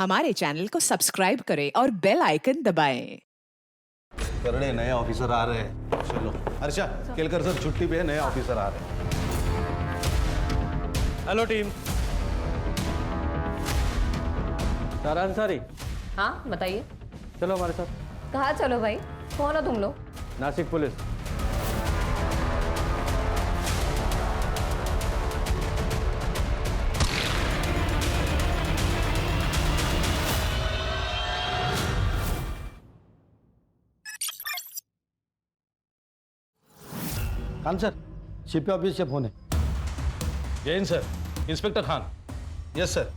हमारे चैनल को सब्सक्राइब करें और बेल आइकन दबाएं। करड़े नए ऑफिसर आ रहे हैं। चलो हर्षा, केलकर सर छुट्टी पे है, नए ऑफिसर आ रहे हैं। Hello team. सारा अंसारी, हाँ बताइए। चलो हमारे साथ। कहाँ चलो भाई? कौन हो तुम लोग? Nashik police. Khan sir, CP office से फोन है। Jain sir, inspector Khan. Yes sir.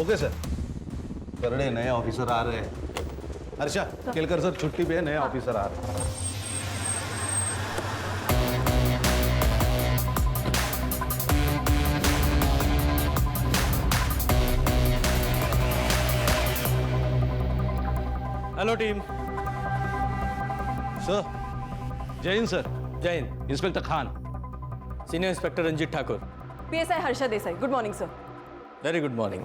Okay sir. Karade नए ऑफिसर आ रहे हैं। हर्षा, केलकर सर छुट्टी पे है, नए ऑफिसर आ रहे हैं। Hello team. Sir, Jain sir. Jain. Inspector Khan. Senior inspector Ranjit Thakur. PSI Harsha Desai. Good morning sir. Very good morning.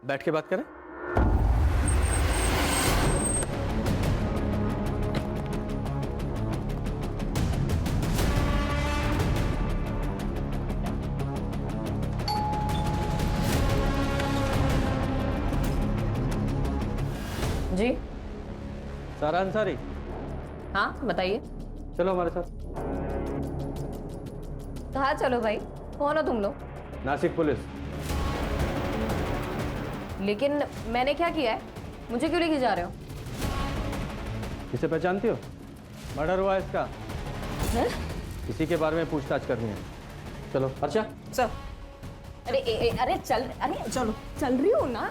बैठ के बात करें। जी सारा अंसारी, हाँ बताइए। चलो हमारे साथ। कहाँ चलो भाई? कौन हो तुम लोग? नासिक पुलिस। लेकिन मैंने क्या किया है? मुझे क्यों लेके जा रहे हो? इसे पहचानती हो? मर्डर हुआ है इसका। हैं? इसी के बारे में पूछताछ करनी है। चलो हर्षा। सर। अरे चलो चल रही हूँ ना।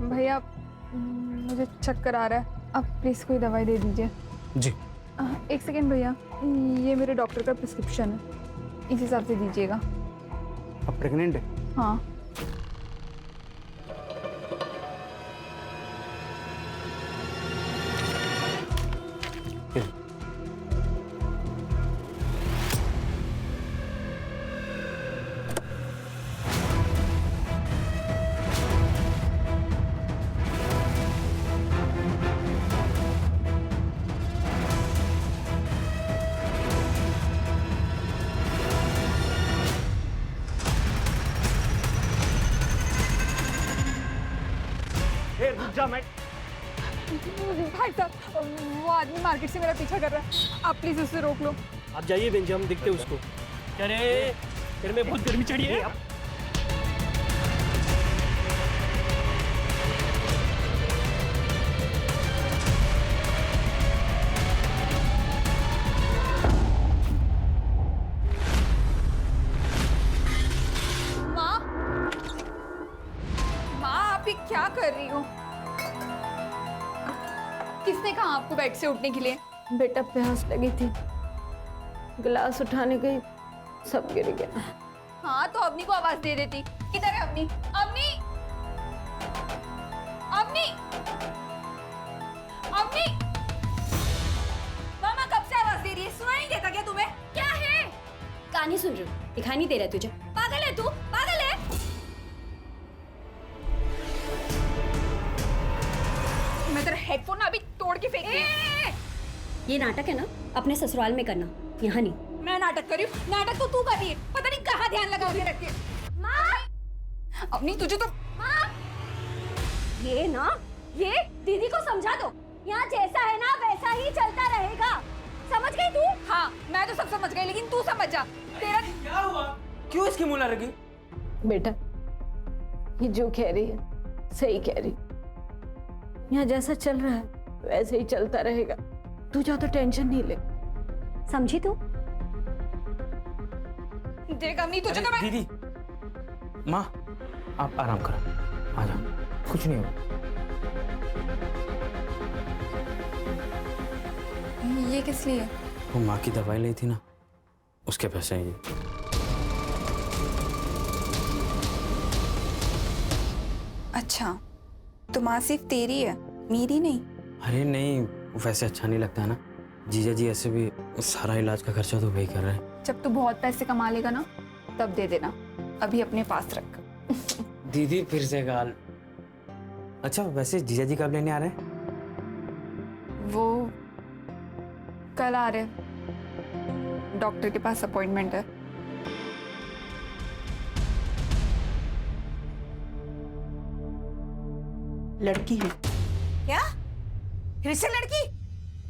भैया मुझे चक्कर आ रहा है, आप प्लीज़ कोई दवाई दे दीजिए। जी। एक सेकेंड भैया, ये मेरे डॉक्टर का प्रिस्क्रिप्शन है, इस हिसाब से दीजिएगा। आप प्रेग्नेंट है? हाँ। भाई साहब, वो आदमी मार्केट से मेरा पीछा कर रहा है, आप प्लीज़ उससे रोक लो। आप जाइए बेंच, हम देखते हैं उसको। अरे तेरे में बहुत गर्मी चढ़ी है। माँ, आप ये क्या कर रही हो? किसने कहा आपको बेड से उठने के लिए? बेटा प्यास लगी थी, गिलास उठाने गई, सब गिर गया। हाँ तो अवनी को आवाज दे देती। किधर है अवनी? अवनी, अवनी, अवनी! मामा कब से आवाज दे रही है, सुनाई नहीं देता क्या तुम्हें? क्या है? कहानी सुन रही हूँ, दिखाई नहीं दे रहा तुझे? पागल है तू, पागल है? मैं तेरा हेडफोन अभी तोड़ के फेंक दूंगी। ये नाटक है ना, अपने ससुराल में करना, यहाँ नहीं। मैं नाटक कर रही हूँ? नाटक तो तू कर रही है, पता नहीं कहाँ ध्यान लगा के रखती है। माँ, अवनी तुझे तो। माँ, ये ना, ये दीदी को समझा दो, यहाँ जैसा है ना वैसा ही चलता रहेगा, समझ गई तू? हाँ मैं तो सब समझ गई, लेकिन तू समझ जा। तेरा क्या हुआ? क्यों इसकी मुँह लगी? बेटा ये जो कह रही है सही कह रही, यहाँ जैसा चल रहा है वैसे ही चलता रहेगा, तू ज्यादा टेंशन नहीं ले। समझी तू? देख अम्मी तुझे तो मैं। दीदी, माँ आप आराम करो, आ जाओ, कुछ नहीं होगा। ये किस लिए? वो माँ की दवाई ली थी ना, उसके पैसे हैं ये। अच्छा, तो माँ सिर्फ तेरी है, मेरी नहीं? अरे नहीं, वैसे अच्छा नहीं लगता है ना। जीजा जी ऐसे भी सारा इलाज का खर्चा तो वही कर रहे हैं। जब तू बहुत पैसे कमा लेगा ना, तब दे देना, अभी अपने पास रख। दीदी फिर से गाल। अच्छा वैसे जीजा जी कब लेने आ रहे हैं? वो कल आ रहे, डॉक्टर के पास अपॉइंटमेंट है। लड़की है क्या? फिर से लड़की?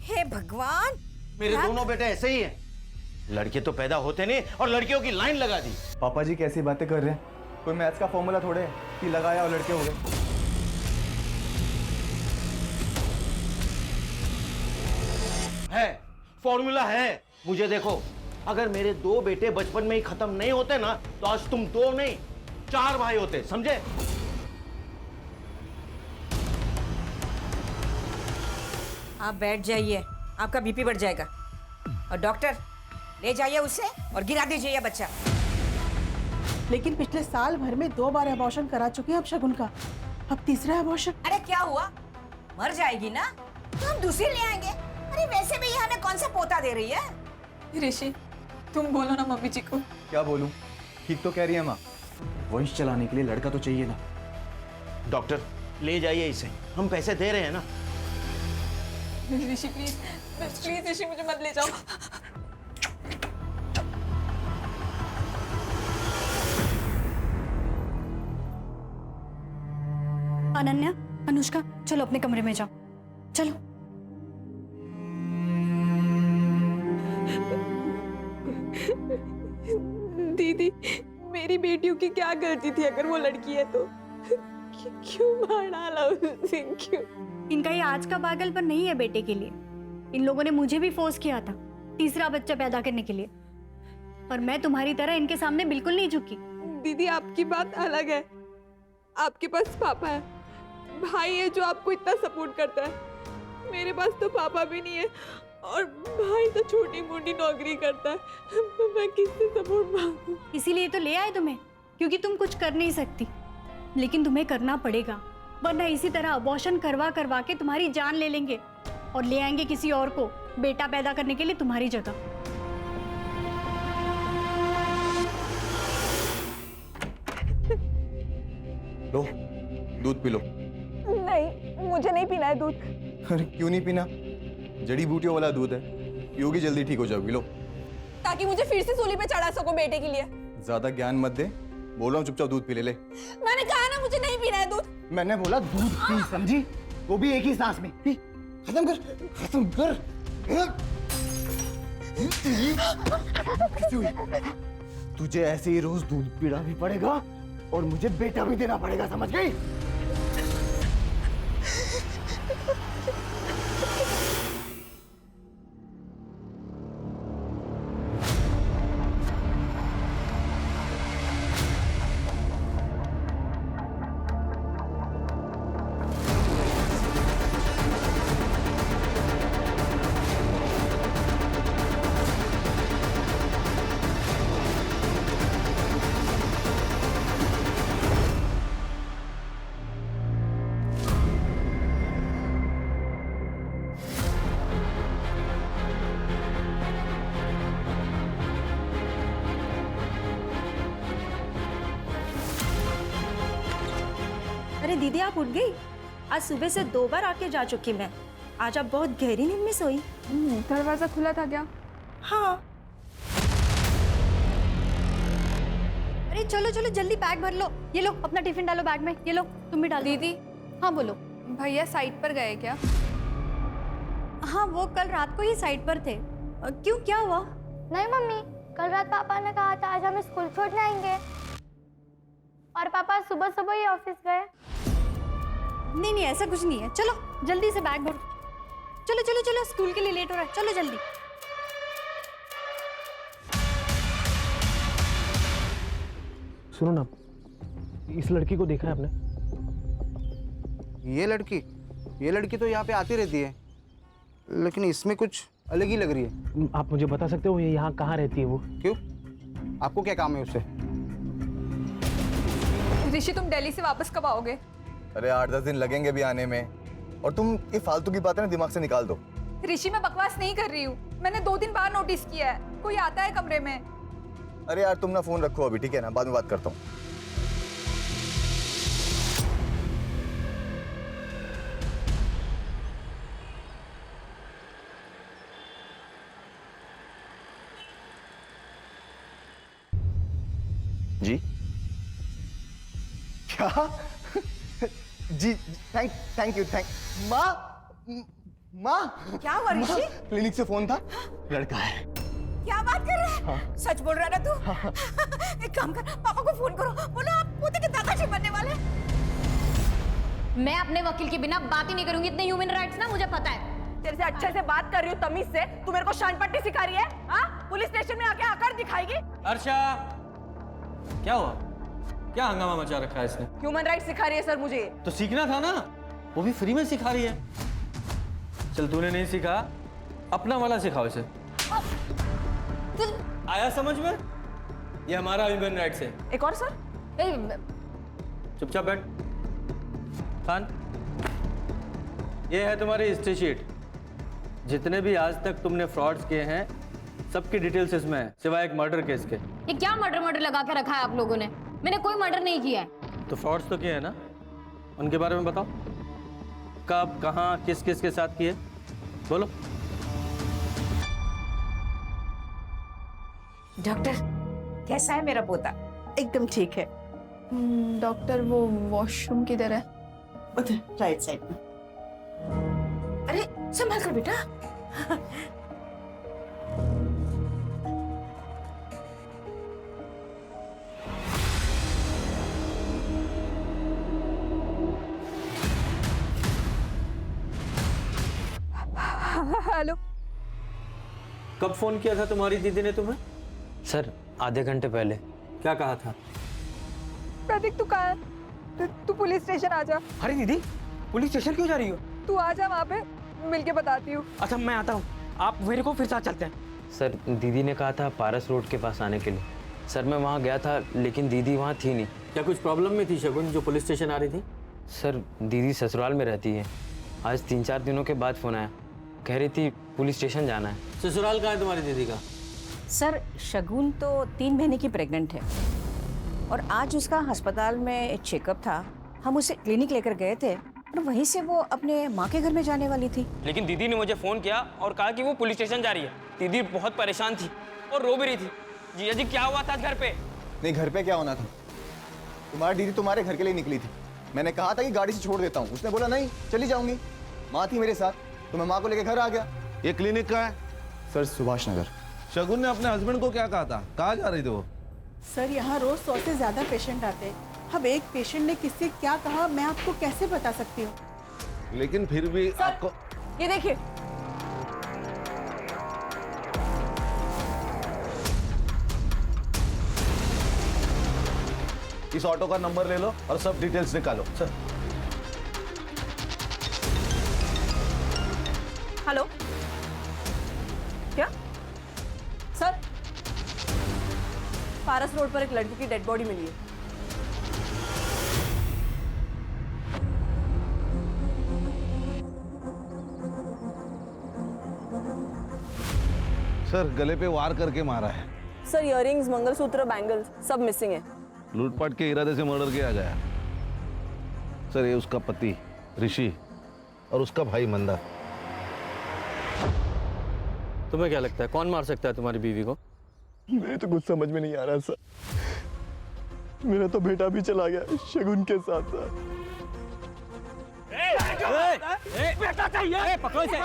हे भगवान! मेरे दोनों बेटे ऐसे ही हैं। लड़के तो पैदा होते नहीं और लड़कियों की लाइन लगा दी। पापा जी कैसी बातें कर रहे हैं? कोई मैथ्स का फॉर्मूला थोड़े है कि लगाया और लड़के हो गए। है, फॉर्मूला है। मुझे देखो, अगर मेरे 2 बेटे बचपन में ही खत्म नहीं होते ना, तो आज तुम 2 नहीं 4 भाई होते, समझे? आप बैठ जाइए, आपका बीपी बढ़ जाएगा। और डॉक्टर, ले जाइए उसे और गिरा दीजिए ये बच्चा। लेकिन पिछले साल भर में 2 बार अबॉर्शन करा चुके हैं अब शगुन का, अब तीसरा अबॉर्शन। अरे क्या हुआ? मर जाएगी ना तो हम दूसरी ले आएंगे। अरे वैसे भी ये हमें कौन सा पोता दे रही है? ऋषि, तुम बोलो ना मम्मी जी को। क्या बोलूं? ठीक तो कह रही है माँ, वंश चलाने के लिए लड़का तो चाहिए ना। डॉक्टर ले जाइए इसे, हम पैसे दे रहे हैं ना। ऋषि प्लीज, प्लीज ऋषि मुझे मत ले जाओ। अनन्या, अनुष्का, चलो अपने कमरे में जाओ, चलो। दीदी, मेरी बेटियों की क्या गलती थी? अगर वो लड़की है तो क्यों मार डाला उसे? क्यों? इनका ये आज का पागलपन नहीं है बेटे के लिए। इन लोगों ने मुझे भी फोर्स किया था तीसरा बच्चा पैदा करने के लिए, और मैं तुम्हारी तरह इनके सामने बिल्कुल नहीं झुकी। दीदी, आपकी बात अलग है। आपके पास पापा है, भाई है जो आपको इतना सपोर्ट करता है। मेरे पास तो पापा भी नहीं है और भाई तो छोटी मोटी नौकरी करता है। मैं किससे सपोर्ट मांगूं? इसीलिए तो ले आए तुम्हें, क्योंकि तुम कुछ कर नहीं सकती, लेकिन तुम्हें करना पड़ेगा, वरना इसी तरह अबॉर्शन करवा करवा के तुम्हारी जान ले लेंगे और ले आएंगे किसी और को बेटा पैदा करने के लिए तुम्हारी जगह। लो, दूध पी लो। नहीं, मुझे नहीं पीना है दूध। अरे क्यों नहीं पीना? जड़ी बूटियों वाला दूध है, पियोगी जल्दी ठीक हो जाओगी। लो। ताकि मुझे फिर से सूली पे चढ़ा सको बेटे के लिए। ज्यादा ज्ञान मत दे, बोल रहा हूँ चुपचाप दूध पी ले। मैंने कहा ना मुझे नहीं पीना है दूध। मैंने बोला दूध पी, समझी? वो भी एक ही सांस में। पी, खत्म कर, खत्म कर। तुझे ऐसे ही रोज दूध पीना भी पड़ेगा और मुझे बेटा भी देना पड़ेगा, समझ गई? अरे दीदी, आप उठ गई? आज सुबह से 2 बार आके जा चुकी मैं। आज आप बहुत गहरी नींद में सोई। दरवाजा खुला था क्या? हाँ। अरे चलो चलो जल्दी बैग भर लो। ये लो अपना टिफिन डालो बैग में। ये लो तुम भी डालो। दीदी, हाँ बोलो। भैया साइट पर गए क्या? हाँ, वो कल रात को ही साइट पर थे। क्यों, क्या हुआ? नहीं मम्मी, कल रात पापा ने कहा था आज हम स्कूल छोड़ने आएंगे और पापा सुबह सुबह ही ऑफिस गए। नहीं नहीं, ऐसा कुछ नहीं है। चलो जल्दी से बैग भरो। चलो चलो चलो, स्कूल के लिए लेट हो रहा है, चलो जल्दी। सुनो ना, इस लड़की को देखा है आपने? ये लड़की तो यहाँ पे आती रहती है, लेकिन इसमें कुछ अलग ही लग रही है। आप मुझे बता सकते हो ये यहाँ कहाँ रहती है वो? क्यों, आपको क्या काम है उससे? ऋषि तुम दिल्ली से वापस कब आओगे? अरे 8-10 दिन लगेंगे भी आने में, और तुम ये फालतू की बातें ना दिमाग से निकाल दो। ऋषि मैं बकवास नहीं कर रही हूँ, मैंने 2 दिन बाद नोटिस किया है, कोई आता है कमरे में। अरे यार तुम ना फोन रखो अभी, ठीक है ना, बाद में बात करता हूँ। जी क्या? जी थैंक यू। माँ क्या हुआ ऋषि? क्लिनिक से फोन था, लड़का है। क्या बात कर रहे हैं? सच बोल रहा है ना तू? एक काम कर, पापा को फोन करो, बोलो आप पोते के दादाजी बनने वाले। मैं अपने वकील के बिना बात ही नहीं करूंगी, इतने ह्यूमन राइट्स ना मुझे पता है। तेरे से अच्छे से बात कर रही हूँ तमीज से, तू मेरे को शान पट्टी सिखा रही है? हाँ, पुलिस स्टेशन में आके आकर दिखाएगी? अर्षा, क्या हुआ? क्या हंगामा मचा रखा है इसने? ह्यूमन राइट्स सिखा रही है सर मुझे। तो सीखना था ना, वो भी फ्री में सिखा रही है। चल तूने नहीं सीखा, अपना वाला सिखाओ इसे। आया समझ में? ये हमारा ह्यूमन राइट्स है। एक और सर? चुपचाप बैठ। खान, ये है तुम्हारी हिस्ट्री शीट। जितने भी आज तक तुमने फ्रॉड्स किए हैं, सबकी डिटेल्स इसमें है, सिवाय एक मर्डर केस के। ये क्या मर्डर लगा के रखा है आप लोगों ने? मैंने कोई मर्डर नहीं किया है। तो फ्रॉड्स तो किए हैं ना, उनके बारे में बताओ। कब, कहाँ, किस किस के साथ किए, बोलो। डॉक्टर, कैसा है मेरा पोता? एकदम ठीक है। डॉक्टर वो वॉशरूम किधर है? उधर राइट साइड में। अरे संभाल कर बेटा। हेलो, कब फोन किया था तुम्हारी दीदी ने तुम्हें? सर आधे घंटे पहले। क्या कहा था? प्रतीक तू कहाँ है? तू पुलिस स्टेशन आ जा। अरे दीदी, पुलिस स्टेशन क्यों जा रही हो? तू आ जा, वहाँ पे मिलके बताती हूँ। अच्छा मैं आता हूँ, आप मेरे को फिर साथ चलते हैं। सर दीदी ने कहा था पारस रोड के पास आने के लिए। सर मैं वहाँ गया था लेकिन दीदी वहाँ थी नहीं। क्या कुछ प्रॉब्लम में थी शगुन जो पुलिस स्टेशन आ रही थी? सर दीदी ससुराल में रहती है। आज 3-4 दिनों के बाद फोन आया, कह रही थी पुलिस स्टेशन जाना है। ससुराल कहाँ है तुम्हारी दीदी का? सर शगुन तो 3 महीने की प्रेग्नेंट है और आज उसका अस्पताल में चेकअप था। हम उसे क्लिनिक लेकर गए थे और वहीं से वो अपने माँ के घर में जाने वाली थी। लेकिन दीदी ने मुझे फोन किया और कहा कि वो पुलिस स्टेशन जा रही है। दीदी बहुत परेशान थी और रो भी रही थी। जीजा जी क्या हुआ था घर पे? नहीं, घर पे क्या होना था, तुम्हारी दीदी तुम्हारे घर के लिए निकली थी। मैंने कहा था कि गाड़ी से छोड़ देता हूँ, उसने बोला नहीं चली जाऊंगी। माँ थी मेरे साथ तो मैं माँ को लेकर घर आ गया। ये क्लिनिक का है? सर सुभाष नगर। शगुन ने अपने हस्बैंड को क्या कहा था, कहाँ जा रही थी वो? सर यहाँ रोज 100 से ज्यादा पेशेंट आते हैं। अब एक पेशेंट ने किससे क्या कहा मैं आपको कैसे बता सकती हूँ? लेकिन फिर भी आपको ये देखिए, इस ऑटो का नंबर ले लो और सब डिटेल्स निकालो। सर हेलो, क्या सर? पारस रोड पर एक लड़की की डेड बॉडी मिली है। सर गले पे वार करके मारा है। सर इयररिंग्स, मंगलसूत्र, बैंगल्स सब मिसिंग है। लूटपाट के इरादे से मर्डर किया गया। सर ये उसका पति ऋषि और उसका भाई मंदा। तुम्हें क्या लगता है कौन मार सकता है तुम्हारी बीवी को? मेरे तो कुछ समझ में नहीं आ रहा सर। मेरा तो बेटा भी चला गया शगुन के साथ साथ। बेटा चाहिए, पकड़ो इसे।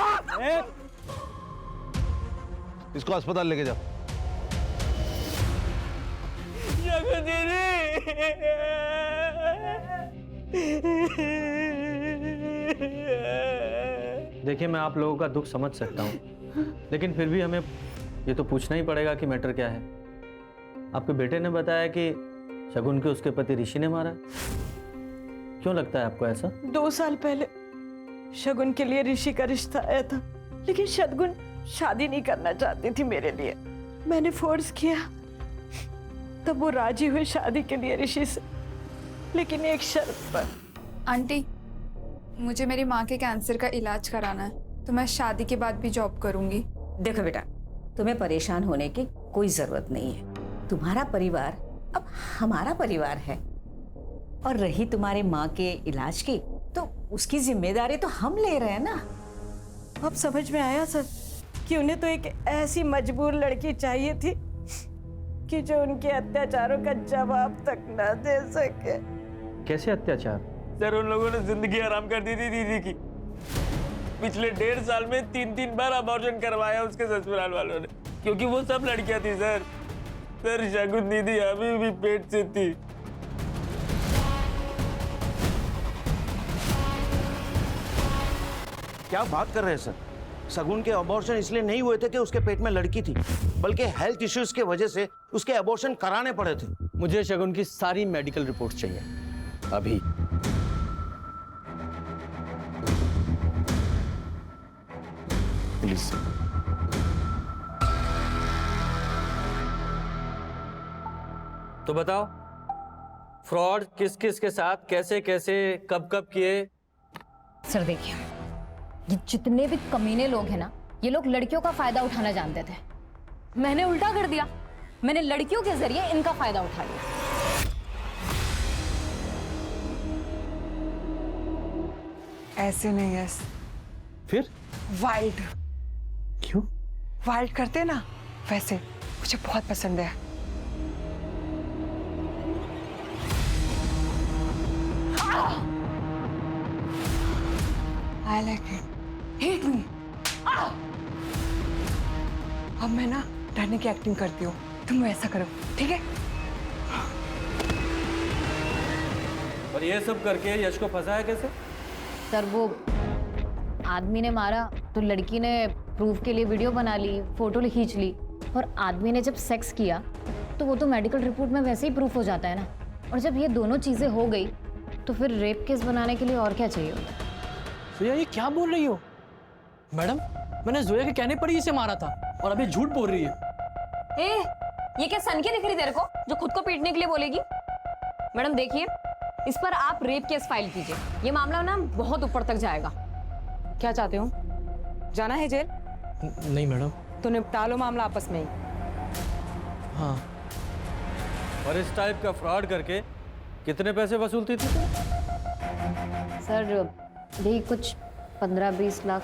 इसको अस्पताल लेके जाओ। देखिए मैं आप लोगों का दुख समझ सकता हूँ, लेकिन फिर भी हमें ये तो पूछना ही पड़ेगा कि मैटर क्या है। आपके बेटे ने बताया कि शगुन के उसके पति ऋषि ने मारा। क्यों लगता है आपको ऐसा? 2 साल पहले शगुन के लिए ऋषि का रिश्ता आया था, लेकिन शगुन शादी नहीं करना चाहती थी मेरे लिए। मैंने फोर्स किया, तब वो राजी हुई शादी के लिए ऋषि से, लेकिन एक शर्त पर। आंटी, मुझे मेरी माँ के कैंसर का इलाज कराना है, तो मैं शादी के बाद भी जॉब करूंगी। देखो बेटा, तुम्हें परेशान होने की कोई जरूरत नहीं है। तुम्हारा परिवार अब हमारा परिवार है, और रही तुम्हारी माँ के इलाज की, तो उसकी जिम्मेदारी तो हम ले रहे हैं ना। अब समझ में आया सर कि उन्हें तो एक ऐसी मजबूर लड़की चाहिए थी कि जो उनके अत्याचारों का जवाब तक न दे सके। कैसे अत्याचार? सर, उन लोगों ने जिंदगी हराम कर दी थी दीदी की। पिछले 1.5 साल में 3 बार अबॉर्शन करवाया उसके ससुराल वालों ने, क्योंकि वो सब लड़कियां थी सर। सर, शगुन दीदी अभी भी पेट से थी। क्या बात कर रहे हैं सर? शगुन के अबॉर्शन इसलिए नहीं हुए थे कि उसके पेट में लड़की थी, बल्कि हेल्थ इश्यूज की वजह से उसके अबॉर्शन कराने पड़े थे। मुझे शगुन की सारी मेडिकल रिपोर्ट चाहिए अभी। प्लीज। तो बताओ, फ्रॉड किस किस के साथ, कैसे कैसे, कब कब किए? सर देखिए, ये जितने भी कमीने लोग हैं ना, ये लोग लड़कियों का फायदा उठाना जानते थे। मैंने उल्टा कर दिया, मैंने लड़कियों के जरिए इनका फायदा उठा लिया। ऐसे नहीं है। फिर वाइल्ड। क्यों? वाइल्ड करते ना, वैसे मुझे बहुत पसंद है। I like it. Hit me. अब मैं ना डरने की एक्टिंग करती हूँ, तुम ऐसा करो, ठीक है? और ये सब करके यश को फंसाया कैसे? सर, वो आदमी ने मारा तो लड़की ने प्रूफ के लिए वीडियो बना ली, फोटो खींच ली, और आदमी ने जब सेक्स किया तो वो तो मेडिकल रिपोर्ट में वैसे ही प्रूफ हो जाता है ना। और जब ये दोनों चीजें हो गई तो फिर रेप केस बनाने के लिए और क्या चाहिए होता? जोया, ये क्या बोल रही हो? मैडम, मैंने जोया के कहने पर ही इसे मारा था, और अभी झूठ बोल रही है। ये क्या सनकी दिख रही तेरे को जो खुद को पीटने के लिए बोलेगी? मैडम देखिए, इस पर आप रेप केस फाइल कीजिए, ये मामला ना बहुत ऊपर तक जाएगा। क्या चाहते हो, जाना है जेल? नहीं मैडम। तो निपटा लो मामला आपस में ही। हाँ। और इस टाइप का फ्रॉड करके कितने पैसे वसूलती थी? सर यही कुछ 15-20 लाख।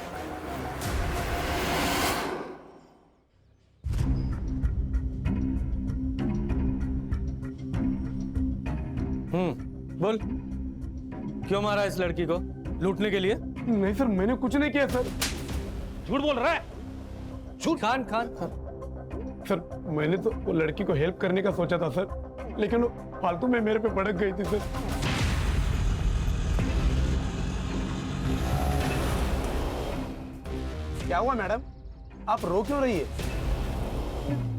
बोल, क्यों मारा इस लड़की को? लूटने के लिए? नहीं सर, मैंने कुछ नहीं किया सर। झूठ बोल रहा है। झूठ। खान सर, मैंने तो वो लड़की को हेल्प करने का सोचा था सर, लेकिन वो फालतू में मेरे पे भड़क गई थी सर। क्या हुआ मैडम, आप रो क्यों रही है?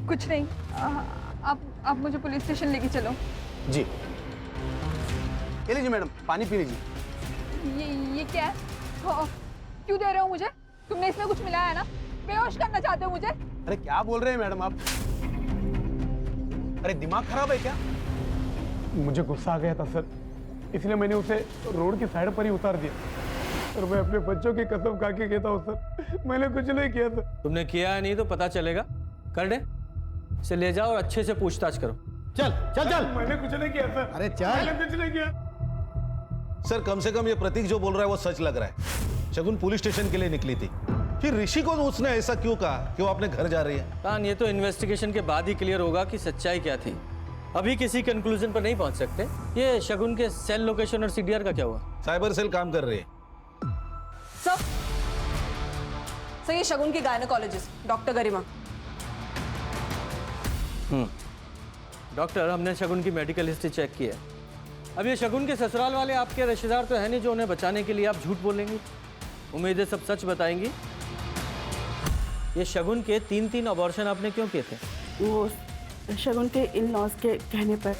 कुछ नहीं, आप मुझे पुलिस स्टेशन लेके चलो। जी, ये लीजिए मैडम, पानी पी लीजिए। ये क्या है? क्यों दे रहे हो मुझे? तुमने इसमें कुछ मिलाया है ना? बेहोश करना चाहते हो मुझे? अरे क्या बोल रहे हैं मैडम आप? अरे दिमाग खराब है क्या? मुझे गुस्सा आ गया था सर, इसलिए मैंने उसे रोड की साइड पर ही उतार दिया। और मैं अपने बच्चों की कसम खा के कहता हूँ सर, मैंने कुछ नहीं किया था। तुमने किया है नहीं तो पता चलेगा। कर दे, इसे ले जाओ और अच्छे से पूछताछ करो। चल चल चल। मैंने कुछ नहीं किया सर। अरे चल। मैंने कुछ नहीं किया सर, कम से कम ये प्रतीक जो बोल रहा है वो सच लग रहा है। शगुन पुलिस स्टेशन के लिए निकली थी, फिर ऋषि को उसने ऐसा क्यों कहा कि वो अपने घर जा रही है? कान, ये तो इन्वेस्टिगेशन के बाद ही क्लियर होगा कि सच्चाई क्या थी। अभी किसी कंक्लूजन पर नहीं पहुंच सकते। ये शगुन के सेल लोकेशन और सीडीआर का क्या हुआ? साइबर सेल काम कर रही है। सर ये शगुन की गायनेकोलॉजिस्ट डॉक्टर गरिमा। डॉक्टर, हमने शगुन की मेडिकल हिस्ट्री चेक की है। अब ये शगुन के ससुराल वाले आपके रिश्तेदार तो है नहीं जो उन्हें बचाने के लिए आप झूठ बोलेंगी। उम्मीद है सब सच बताएंगी। ये शगुन के 3 अबॉर्शन आपने क्यों किए थे? वो शगुन के इन लॉज के कहने पर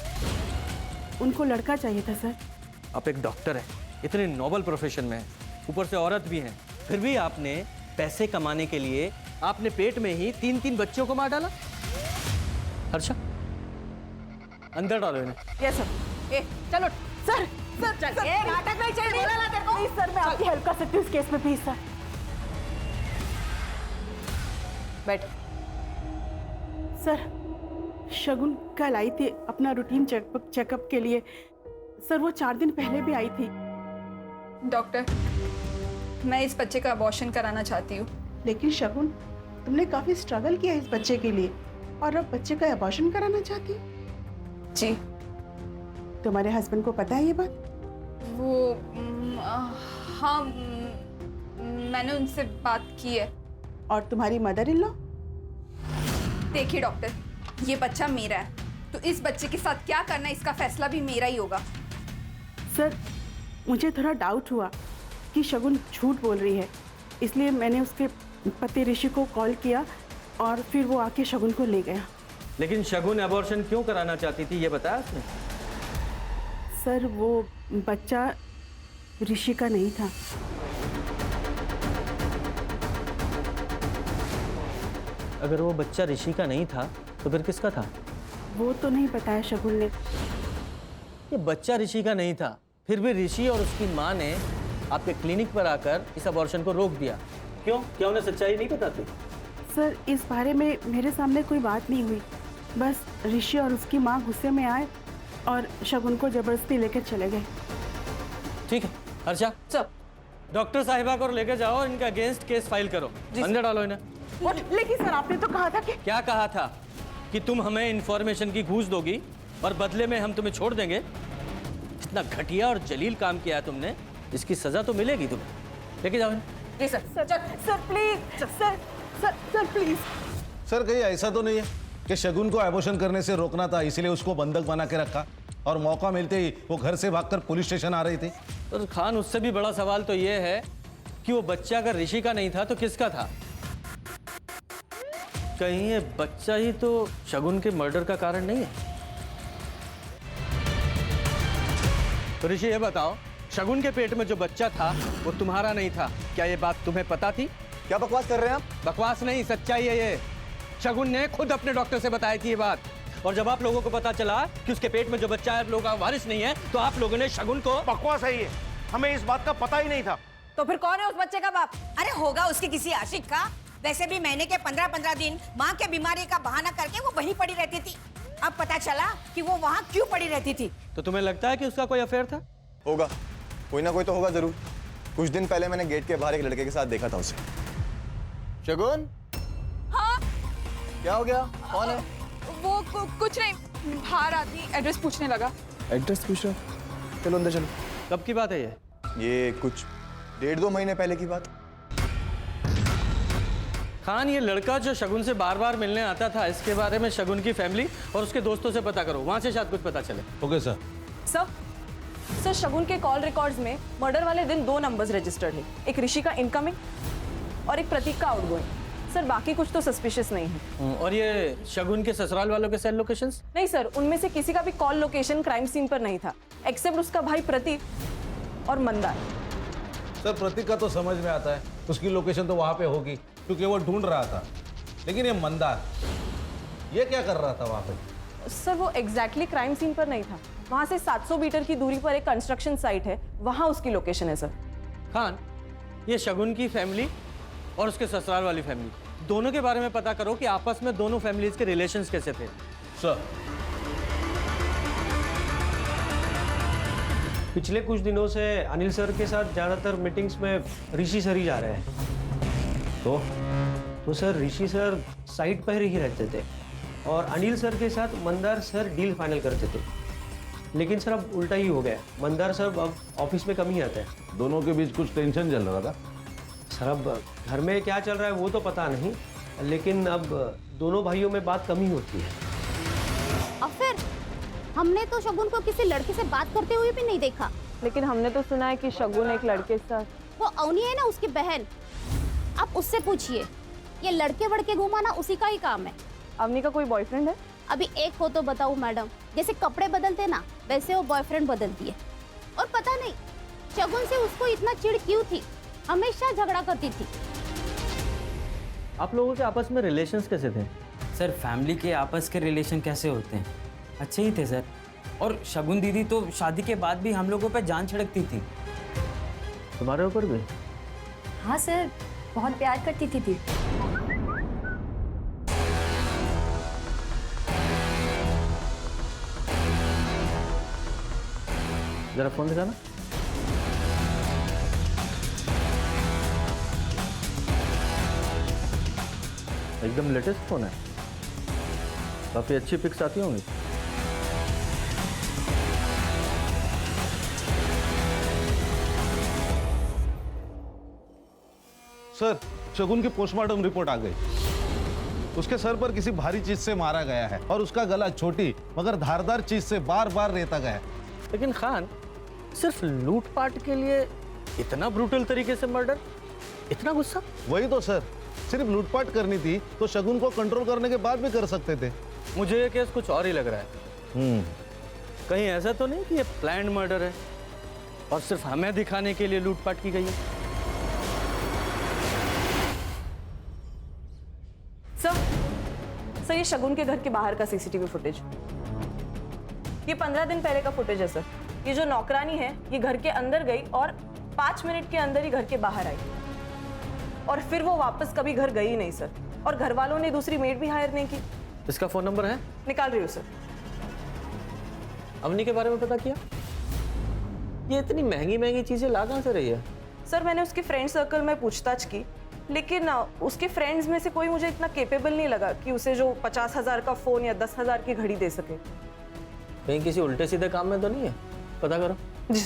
उनको लड़का चाहिए था सर। आप एक डॉक्टर हैं, इतने नोबल प्रोफेशन में हैं, ऊपर से औरत भी हैं, फिर भी आपने पैसे कमाने के लिए आपने पेट में ही 3-3 बच्चों को मार डाला। हर्षा, अंदर डालो इन्हें। Yes sir. ए चलो सर। सर ये नाटक नहीं चाहिए, बोला ना तेरे को। प्लीज सर, मैं आपकी हेल्प कर सकती हूँ इस केस में, प्लीज सर। बैठ। सर, शगुन कल आई थी अपना रूटीन चेकअप के लिए। सर वो 4 दिन पहले भी आई थी। डॉक्टर, मैं इस बच्चे का अबॉर्शन कराना चाहती हूँ। लेकिन शगुन, तुमने काफी स्ट्रगल किया इस बच्चे के लिए और अब बच्चे का अबॉर्शन कराना चाहती हो? जी। तुम्हारे हस्बैंड को पता है ये बात? वो हाँ, मैंने उनसे बात की है। और तुम्हारी मदर इन लॉ? देखिए डॉक्टर, ये बच्चा मेरा है, तो इस बच्चे के साथ क्या करना है इसका फैसला भी मेरा ही होगा। सर, मुझे थोड़ा डाउट हुआ कि शगुन झूठ बोल रही है, इसलिए मैंने उसके पति ऋषि को कॉल किया और फिर वो आके शगुन को ले गया। लेकिन शगुन अबॉर्शन क्यों कराना चाहती थी, ये बताया उसने? सर वो बच्चा ऋषि का नहीं था। अगर वो बच्चा ऋषि का नहीं था तो फिर किसका था? वो तो नहीं बताया शगुन ने। ये बच्चा ऋषि का नहीं था, फिर भी ऋषि और उसकी माँ ने आपके क्लिनिक पर आकर इस अबॉर्शन को रोक दिया। क्यों? क्या उन्हें सच्चाई नहीं पता थी? सर, इस बारे में मेरे सामने कोई बात नहीं हुई। बस ऋषि और उसकी माँ गुस्से में आए और शगुन को जबरदस्ती लेकर चले गए। ठीक है हर्षा, डॉक्टर साहिबा को लेकर जाओ, इनका अगेंस्ट केस फाइल करो। अंदर डालो इन्हें। लेकिन सर, आपने तो कहा था कि क्या कहा था? कि तुम हमें इंफॉर्मेशन की घूस दोगी और बदले में हम तुम्हें छोड़ देंगे। इतना घटिया और जलील काम किया है तुमने, इसकी सजा तो मिलेगी तुम्हें। लेके जाओ इन्हें। जी sir. Sir please, sir please. Sir कहीं ऐसा तो नहीं है कि शगुन को एबॉर्शन करने से रोकना था, इसलिए उसको बंधक बना के रखा और मौका मिलते ही वो घर से भागकर पुलिस स्टेशन आ रही थी? तो खान, उससे भी बड़ा सवाल तो ये है कि वो बच्चा अगर ऋषि का नहीं था तो किसका था? कहीं ये बच्चा ही तो शगुन के मर्डर का कारण नहीं है? तो ऋषि ये बताओ, शगुन के पेट में जो बच्चा था वो तुम्हारा नहीं था, क्या ये बात तुम्हें पता थी? क्या बकवास कर रहे हैं आप? बकवास नहीं, सच्चाई है ये। शगुन ने खुद अपने डॉक्टर से बताई थी ये बात, और जब आप लोगों को पता चला कि उसके पेट में जो बच्चा है आप लोगों का वारिस नहीं है, तो आप लोगों ने शगुन को... बकवास है ये, हमें इस बात का पता ही नहीं था। तो फिर कौन है उस बच्चे का बाप? अरे होगा उसके किसी आशिक का। वैसे भी महीने के 15-15 दिन माँ के बीमारी का बहाना करके वो वहीं पड़ी रहती थी। अब पता चला कि वो वहाँ क्यों पड़ी रहती थी। तो तुम्हें लगता है कि उसका कोई अफेयर था? होगा, कोई ना कोई तो होगा जरूर। कुछ दिन पहले मैंने गेट के बाहर एक लड़के के साथ देखा था उसे। शगुन? हाँ? क्या हो गया? कौन है? वो कुछ नहीं, बाहर आदमी एड्रेस पूछने लगा। एड्रेस पूछ रहा? चलो अंदर चलो। कब की बात है ये कुछ 1.5-2 महीने पहले की बात। खान, ये लड़का जो शगुन से बार बार मिलने आता था, इसके बारे में शगुन की फैमिली और उसके दोस्तों से पता करो, वहां से शायद कुछ पता चले। Okay sir. सर शगुन के कॉल रिकॉर्ड्स में मर्डर वाले दिन 2 नंबर्स रजिस्टर्ड है, एक ऋषि का इनकमिंग और एक प्रतीक का आउटगोइंग। सर बाकी कुछ तो सस्पिशियस नहीं है। और ये शगुन के ससुराल वालों के सेल लोकेशंस? नहीं सर, उनमें से किसी का भी कॉल लोकेशन क्राइम सीन पर नहीं था, एक्सेप्ट उसका भाई प्रतीक और मंदार। सर प्रतीक का तो समझ में आता है, उसकी लोकेशन तो वहां पे होगी क्योंकि वो ढूंढ रहा था। लेकिन ये मंदार, ये क्या कर रहा था वहां पे? सर वो एग्जैक्टली क्राइम सीन पर नहीं था, वहां से 700 मीटर की दूरी पर एक कंस्ट्रक्शन साइट है, वहां उसकी लोकेशन है सर। खान, ये शगुन की फैमिली और उसके ससुराल वाली फैमिली, दोनों के बारे में पता करो कि आपस में दोनों फैमिलीज के रिलेशंस कैसे थे। सर पिछले कुछ दिनों से अनिल सर के साथ ज़्यादातर मीटिंग्स में ऋषि सर ही जा रहे हैं। तो सर ऋषि सर साइट पर ही रहते थे और अनिल सर के साथ मंदार सर डील फाइनल करते थे। लेकिन सर अब उल्टा ही हो गया, मंदार सर अब ऑफिस में कम ही आता है। दोनों के बीच कुछ टेंशन चल रहा था? सर अब घर में क्या चल रहा है वो तो पता नहीं, लेकिन अब दोनों भाइयों में बात कम ही होती है। और फिर हमने तो शगुन को किसी लड़के से बात करते हुए भी नहीं देखा। लेकिन हमने तो सुना है कि शगुन एक लड़के के साथ... वो अवनी है ना, उसकी बहन, आप उससे पूछिए। ये लड़के वड़के घुमाना उसी का ही काम है। अवनी का कोई बॉयफ्रेंड है? अभी एक हो तो बताऊं मैडम, जैसे कपड़े बदलते ना वैसे वो बॉयफ्रेंड बदलती है। और पता नहीं शगुन से उसको इतना चिढ़ क्यों थी, हमेशा झगड़ा करती थी। आप लोगों के आपस में रिलेशंस कैसे थे? सर फैमिली के आपस के रिलेशन कैसे होते हैं, अच्छे ही थे सर। और शगुन दीदी तो शादी के बाद भी हम लोगों पे जान छिड़कती थी। तुम्हारे ऊपर भी? हाँ सर, बहुत प्यार करती थी। जरा फोन दिखाना। एकदम लेटेस्ट फोन है, काफी अच्छी पिक्स आती होंगी। सर शगुन की पोस्टमार्टम रिपोर्ट आ गई। उसके सर पर किसी भारी चीज से मारा गया है और उसका गला छोटी मगर धारदार चीज से बार बार रेता गया है। लेकिन खान, सिर्फ लूटपाट के लिए इतना ब्रूटल तरीके से मर्डर, इतना गुस्सा? वही तो सर, सिर्फ लूटपाट करनी थी तो शगुन को कंट्रोल करने के बाद भी कर सकते थे। मुझे ये केस कुछ और ही लग रहा है। कहीं ऐसा तो नहीं कि ये प्लान्ड मर्डर है और सिर्फ हमें दिखाने के लिए लूटपाट की गई है? सर ये शगुन के घर के बाहर का सीसीटीवी फुटेज, ये 15 दिन पहले का फुटेज है सर। ये जो नौकरानी है ये घर के अंदर गई और 5 मिनट के अंदर ही घर के बाहर आई और फिर वो वापस कभी घर गई नहीं सर। और घर वालों ने दूसरी मेड भी हायर नहीं की। इसका फोन नंबर है? निकाल रही हूँ सर। अवनी के बारे में पता किया? ये इतनी महंगी महंगी चीजें ला कहाँ से रही है? सर मैंने उसके फ्रेंड सर्कल में पूछताछ की, लेकिन उसके फ्रेंड्स में से कोई मुझे इतना केपेबल नहीं लगा कि उसे जो 50,000 का फोन या 10,000 की घड़ी दे सके। कहीं किसी उल्टे सीधे काम में तो नहीं है? पता करो। जी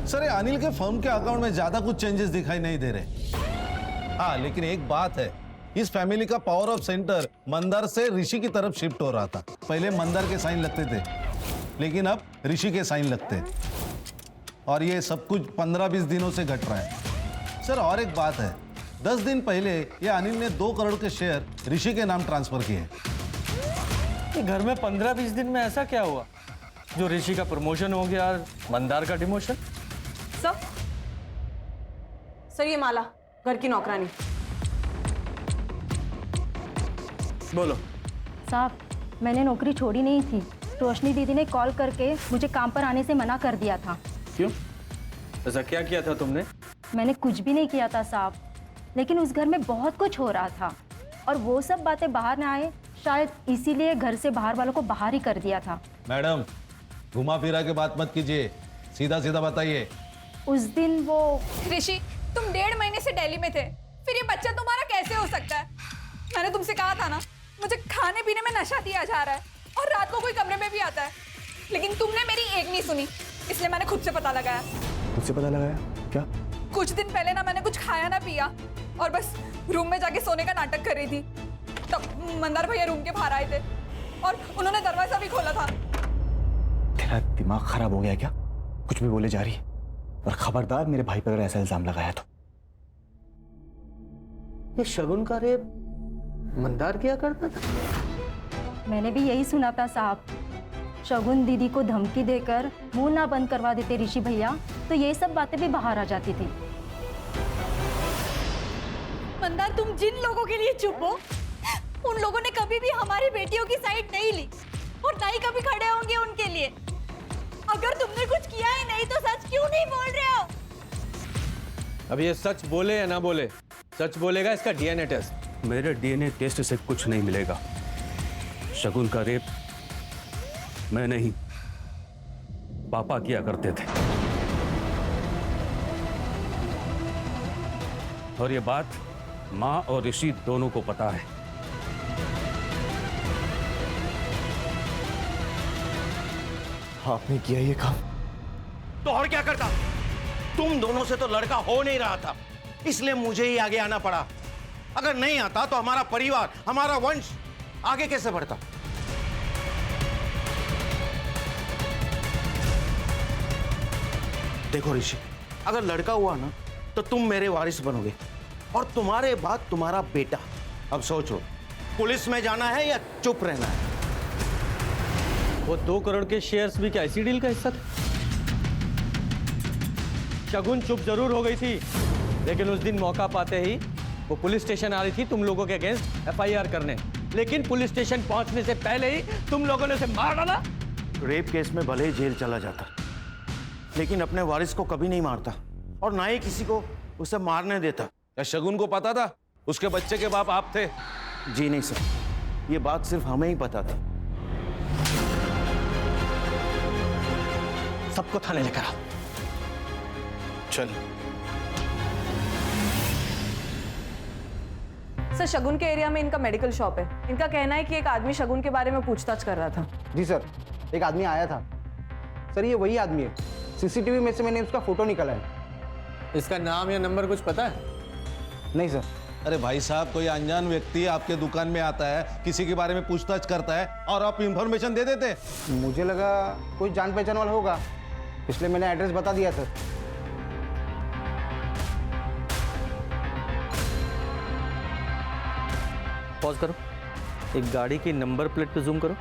सर अनिल के फर्म के अकाउंट में ज्यादा कुछ चेंजेस दिखाई नहीं दे रहे। हाँ लेकिन एक बात है, इस फैमिली का पावर ऑफ सेंटर मंदार से ऋषि की तरफ शिफ्ट हो रहा था। पहले मंदार के साइन लगते थे लेकिन अब ऋषि के साइन लगते हैं और ये सब कुछ 15-20 दिनों से घट रहा है। सर और एक बात है, 10 दिन पहले ये अनिल ने 2 करोड़ के शेयर ऋषि के नाम ट्रांसफर किए। घर में 15-20 दिन में ऐसा क्या हुआ जो ऋषि का प्रमोशन हो गया और मंदार का डिमोशन? सर ये माला घर की नौकरानी। बोलो। साहब मैंने नौकरी छोड़ी नहीं थी, रोशनी दीदी ने कॉल करके मुझे काम पर आने से मना कर दिया था। क्यों? ऐसा क्या किया था तुमने? मैंने कुछ भी नहीं किया था साहब, लेकिन उस घर में बहुत कुछ हो रहा था और वो सब बातें बाहर ना आए, शायद इसीलिए घर से बाहर वालों को बाहर ही कर दिया था। मैडम घुमा फिरा के बात मत कीजिए, सीधा सीधा बताइए। उस दिन वो ऋषि, तुम 1.5 महीने से दिल्ली में थे, फिर ये बच्चा तुम्हारा कैसे हो सकता है? मैंने तुमसे कहा था ना, मुझे खाने पीने में नशा दिया जा रहा है और रात को कोई कमरे में भी आता है, लेकिन तुमने मेरी एक नहीं सुनी, इसलिए मैंने खुद से पता लगाया। खुद से पता लगाया? क्या? कुछ दिन पहले ना मैंने कुछ खाया ना पिया और बस रूम में जाके सोने का नाटक कर रही थी, तब मंदार भैया रूम के बाहर आए थे और उन्होंने दरवाजा भी खोला था। तेरा दिमाग खराब हो गया क्या? कुछ भी बोले जा रही है, और खबरदार मेरे भाई पर अगर ऐसा इल्जाम लगाया तो। ये शगुन का रेप मंदार किया करता था? मैंने भी यही सुना था साहब। शगुन दीदी को धमकी देकर मुंह ना बंद करवा देते ऋषि भैया तो ये सब बातें भी बाहर आ जाती थी। मंदार तुम जिन लोगों के लिए चुप हो, उन लोगों ने कभी भी हमारी बेटियों की साइड नहीं ली और ना ही कभी खड़े होंगे उनके लिए। अगर तुमने कुछ किया ही नहीं तो सच क्यों नहीं बोल रहे हो? अब ये सच बोले या ना बोले, सच बोलेगा इसका डीएनए टेस्ट। मेरे डीएनए टेस्ट से कुछ नहीं मिलेगा। शगुन का रेप मैं नहीं, पापा किया करते थे। और ये बात माँ और ऋषि दोनों को पता है। आपने किया ये काम तो और क्या करता? तुम दोनों से तो लड़का हो नहीं रहा था, इसलिए मुझे ही आगे आना पड़ा। अगर नहीं आता तो हमारा परिवार, हमारा वंश आगे कैसे बढ़ता? देखो ऋषि, अगर लड़का हुआ ना तो तुम मेरे वारिस बनोगे और तुम्हारे बाद तुम्हारा बेटा। अब सोचो, पुलिस में जाना है या चुप रहना है? वो 2 करोड़ के शेयर्स भी क्या इसी डील का हिस्सा थे? शगुन चुप जरूर हो गई थी, लेकिन उस दिन मौका पाते ही वो पुलिस स्टेशन आ रही थी तुम लोगों के अगेंस्ट FIR करने, लेकिन पुलिस स्टेशन पहुंचने से पहले ही तुम लोगों ने उसे मार डाला। रेप केस में भले ही जेल चला जाता, लेकिन अपने वारिस को कभी नहीं मारता और ना ही किसी को उसे मारने देता। क्या शगुन को पता था उसके बच्चे के बाप आप थे? जी नहीं सर, ये बात सिर्फ हमें ही पता था। सबको थाने लेकर आओ। चल। सर, शगुन के एरिया में इनका मेडिकल शॉप है। इनका कहना है कि एक आदमी शगुन के बारे में पूछताछ कर रहा था। जी सर, एक आदमी आया था। सर, ये वही आदमी है। CCTV में से मैंने उसका फोटो निकाला है। इसका नाम या नंबर कुछ पता है? नहीं सर। अरे भाई साहब, कोई अनजान व्यक्ति आपके दुकान में आता है, किसी के बारे में पूछताछ करता है और आप इंफॉर्मेशन दे देते। मुझे लगा कोई जान पहचान वाला होगा, इसलिए मैंने एड्रेस बता दिया सर। पॉज करो, एक गाड़ी की नंबर प्लेट पे जूम करो।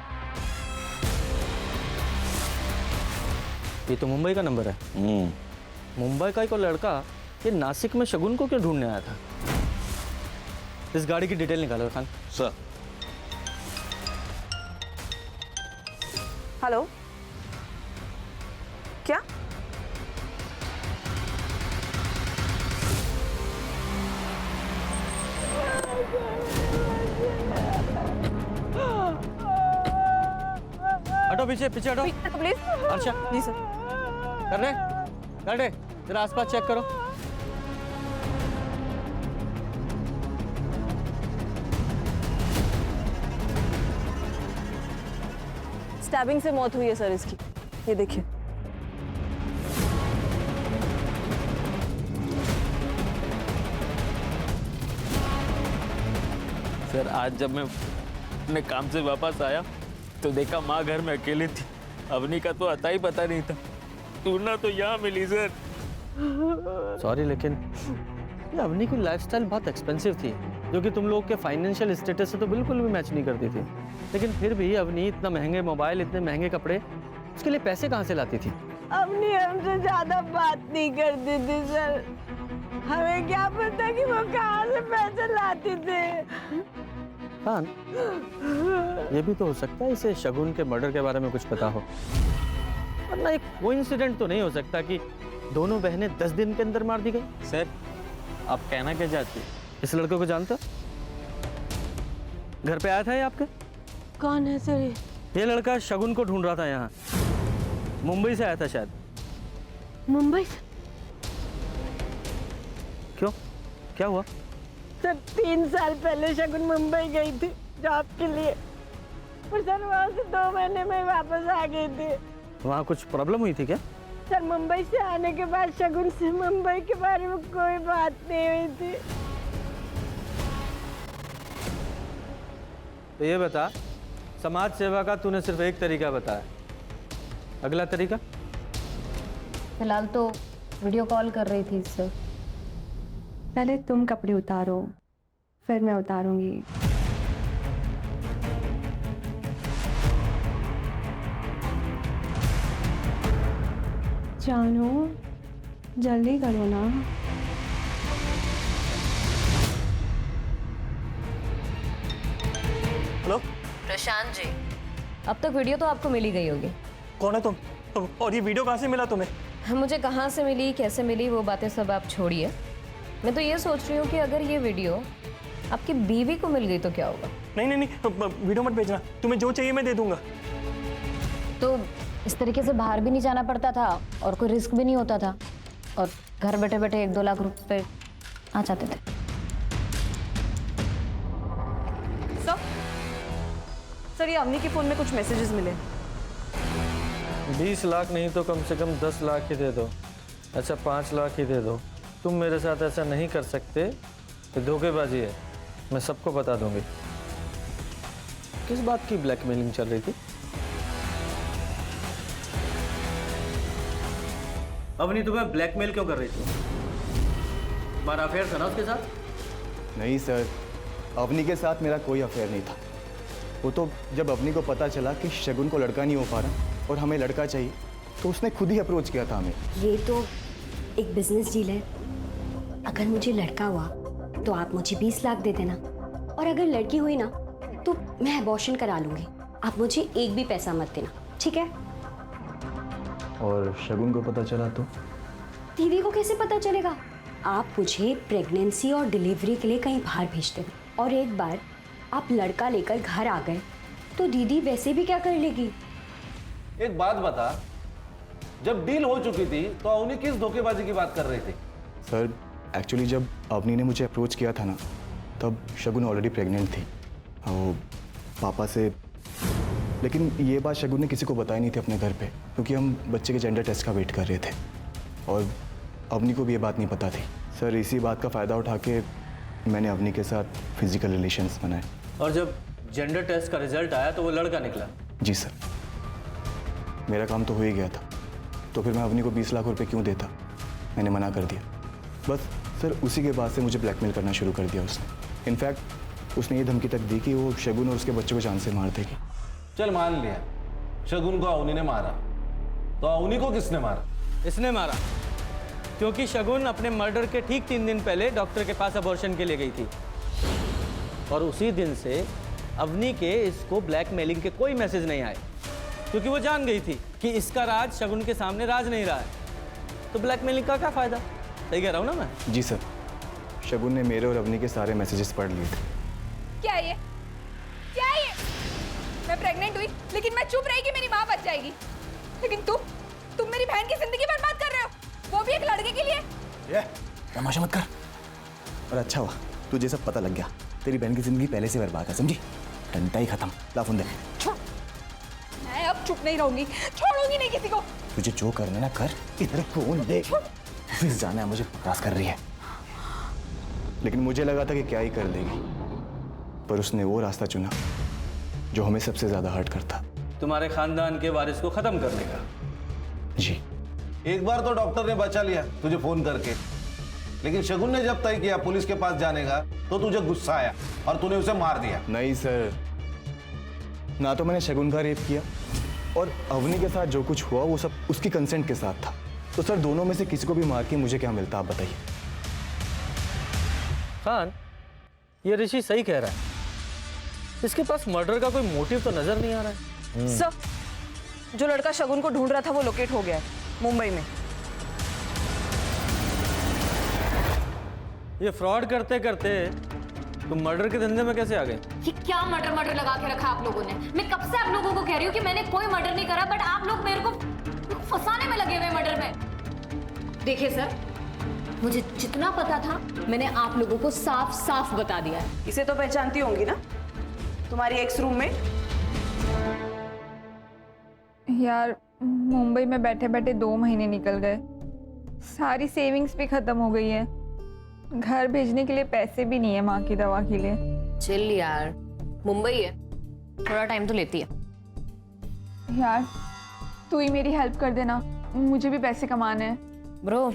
ये तो मुंबई का नंबर है। मुंबई का एक लड़का ये नासिक में शगुन को क्यों ढूंढने आया था? इस गाड़ी की डिटेल निकालो खान। सर। हेलो, क्या? हटो, पीछे पीछे हटो। प्लीज। अर्षा। जी सर। कर रहे जरा आसपास चेक करो। स्टैबिंग से मौत हुई है सर इसकी, ये देखिए। सर, आज जब मैं अपने काम से वापस आया तो देखा माँ घर में अकेली थी। अवनी का तो अता ही पता नहीं था। टूरना तो यहाँ मिली सर। सॉरी, लेकिन ये अवनी की लाइफस्टाइल बहुत एक्सपेंसिव थी, जो कि तुम लोग के फाइनेंशियल स्टेटस से तो बिल्कुल भी मैच नहीं करती थी। लेकिन फिर भी अवनी इतना महंगे मोबाइल, इतने महंगे कपड़े, उसके लिए पैसे कहाँ से लाती थी? अवनी हमसे ज्यादा बात नहीं करती थी सर। हमें क्या पता कि वो कहाँ से पैसे लाती थे। हाँ, ये भी तो हो सकता है इसे शगुन के मर्डर के बारे में कुछ पता हो, वरना एक कोइंसिडेंट तो नहीं हो सकता कि दोनों बहनें 10 दिन के अंदर मार दी गई। सर, आप कहना क्या चाहते हैं? इस लड़के को जानते हो? घर पे आया था ये आपके? कौन है सर? ये लड़का शगुन को ढूंढ रहा था यहाँ, मुंबई से आया था शायद। मुंबई से? क्यों, क्या हुआ? सर, 3 साल पहले शगुन मुंबई गई थी जॉब के लिए, और सर वहाँ से 2 महीने में वापस आ गई थी। वहाँ कुछ प्रॉब्लम हुई थी क्या? सर, मुंबई से आने के बाद शगुन से मुंबई के बारे में कोई बात नहीं हुई थी। तो ये बता, समाज सेवा का तूने सिर्फ एक तरीका बताया, अगला तरीका? फिलहाल तो वीडियो कॉल कर रही थी सर। पहले तुम कपड़े उतारो, फिर मैं उतारूंगी। जानू, जल्दी करो ना। हेलो प्रशांत जी, अब तक वीडियो तो आपको मिल ही गई होगी। कौन है तुम? और ये वीडियो कहाँ से मिला तुम्हें? मुझे कहाँ से मिली, कैसे मिली, वो बातें सब आप छोड़िए। मैं तो ये सोच रही हूँ कि अगर ये वीडियो आपकी बीवी को मिल गई तो क्या होगा? नहीं नहीं नहीं, वीडियो मत भेजना। तुम्हें जो चाहिए मैं दे दूंगा। तो इस तरीके से बाहर भी नहीं जाना पड़ता था और कोई रिस्क भी नहीं होता था, और घर बैठे बैठे 1-2 लाख रुपए आ जाते थे। सर, ये अवनी के फोन में कुछ मैसेजेस मिले। 20 लाख नहीं तो कम से कम 10 लाख ही दे दो। अच्छा, 5 लाख ही दे दो। तुम मेरे साथ ऐसा नहीं कर सकते, तो धोखेबाजी है, मैं सबको बता दूंगी। किस बात की ब्लैकमेलिंग चल रही थी? अवनी तुम्हें ब्लैकमेल क्यों कर रही थी? तुम्हारा अफेयर था ना उसके साथ? नहीं सर, अवनी के साथ मेरा कोई अफेयर नहीं था। वो तो जब अवनी को पता चला कि शगुन को लड़का नहीं हो पा रहा और हमें लड़का चाहिए, तो उसने खुद ही अप्रोच किया था हमें। ये तो एक बिजनेस डील है, अगर मुझे लड़का हुआ तो आप मुझे 20 लाख दे देना, और अगर लड़की हुई ना तो मैं अबॉर्शन करा लूंगी। आप मुझे एक भी पैसा मत देना, ठीक है? और शगुन को पता चला तो? दीदी को कैसे पता चलेगा? आप मुझे प्रेगनेंसी और डिलीवरी के लिए कहीं बाहर भेज देना, और एक बार आप लड़का लेकर घर आ गए तो दीदी वैसे भी क्या कर लेगी? एक बात बता, जब डील हो चुकी थी तो अवनी किस धोखेबाजी की बात कर रही थी? सर एक्चुअली जब अवनी ने मुझे अप्रोच किया था ना, तब शगुन ऑलरेडी प्रेग्नेंट थी वो पापा से। लेकिन ये बात शगुन ने किसी को बताई नहीं थी अपने घर पे, क्योंकि हम बच्चे के जेंडर टेस्ट का वेट कर रहे थे, और अवनी को भी ये बात नहीं पता थी। सर इसी बात का फ़ायदा उठा के मैंने अवनी के साथ फिजिकल रिलेशंस बनाए। और जब जेंडर टेस्ट का रिजल्ट आया तो वो लड़का निकला? जी सर, मेरा काम तो हो ही गया था, तो फिर मैं अवनी को 20 लाख रुपए क्यों देता? मैंने मना कर दिया। बस सर उसी के बाद से मुझे ब्लैकमेल करना शुरू कर दिया उसने। इनफैक्ट उसने ये धमकी तक दी कि वो शगुन और उसके बच्चों को जान से मार देगी। चल मान लिया शगुन को अवनी ने मारा, तो अवनी को किसने मारा? इसने मारा, क्योंकि शगुन अपने मर्डर के ठीक 3 दिन पहले डॉक्टर के पास अबॉर्शन के लिए गई थी, और उसी दिन से अवनी के इसको ब्लैकमेलिंग के कोई मैसेज नहीं आए, क्योंकि वो जान गई थी कि इसका राज शगुन के सामने राज नहीं रहा है, तो ब्लैकमेलिंग का क्या फायदा? सही कह रहा हूँ ना मैं? जी सर, शगुन ने मेरे और अवनी के सारे मैसेजेस पढ़ लिए थे। क्या ये? क्या ये? मैं प्रेग्नेंट हुई लेकिन मैं चुप रही कि मेरी माँ बच जाएगी, लेकिन तुम मेरी बहन की जिंदगी बर्बाद कर रहे हो, वो भी एक लड़के के लिए। ये तमाशा मत कर। और अच्छा हुआ तुझे सब पता लग गया, तेरी बहन की जिंदगी पहले से बर्बाद है, समझी? डंडा ही खत्म। ला फोन दे। मैं अब चुप नहीं रहूंगी, छोड़ूंगी नहीं किसी को। तुझे जो करना ना कर, इधर फोन दे। ऑफिस जाना है मुझे, बकवास कर रही है। लेकिन मुझे लगा था कि क्या ही कर देगी, पर उसने वो रास्ता चुना जो हमें सबसे ज्यादा हर्ट करता। तुम्हारे खानदान के वारिस को खत्म करने का। जी। एक बार तो डॉक्टर ने बचा लिया तुझे फोन करके, लेकिन शगुन ने जब तय किया पुलिस के पास जाने का, तो तुझे गुस्सा आया और तूने उसे मार दिया। नहीं सर, ना तो मैंने शगुन का रेप किया, और अवनी के साथ जो कुछ हुआ वो सब उसकी कंसेंट के साथ था। तो सर दोनों में से किसी को भी मार के मुझे क्या मिलता, आप बताइए। खान, ये ऋषि सही कह रहा है, इसके पास मर्डर का कोई मोटिव तो नजर नहीं आ रहा है। सर, जो लड़का शगुन को ढूंढ रहा था वो लोकेट हो गया है मुंबई में। ये फ्रॉड करते करते तुम मर्डर के धंधे में कैसे आ गए? ये क्या मर्डर लगा के रखा आप लोगों ने? मैं कब से आप लोगों को कह रही हूँ कि मैंने कोई मर्डर नहीं करा, बट आप लोग मेरे को फंसाने में लगे हुए मर्डर में। देखिए सर, मुझे जितना पता था मैंने आप लोगों को साफ साफ बता दिया है। इसे तो पहचानती होंगी ना, तुम्हारी एक्स रूममेट। यार मुंबई में बैठे बैठे 2 महीने निकल गए, सारी सेविंग्स भी खत्म हो गई है, घर भेजने के लिए पैसे भी नहीं है माँ की दवा के लिए। चिल यार, मुंबई है, थोड़ा टाइम तो लेती है। यार तू ही मेरी हेल्प कर देना, मुझे भी पैसे कमाने हैं। ब्रो,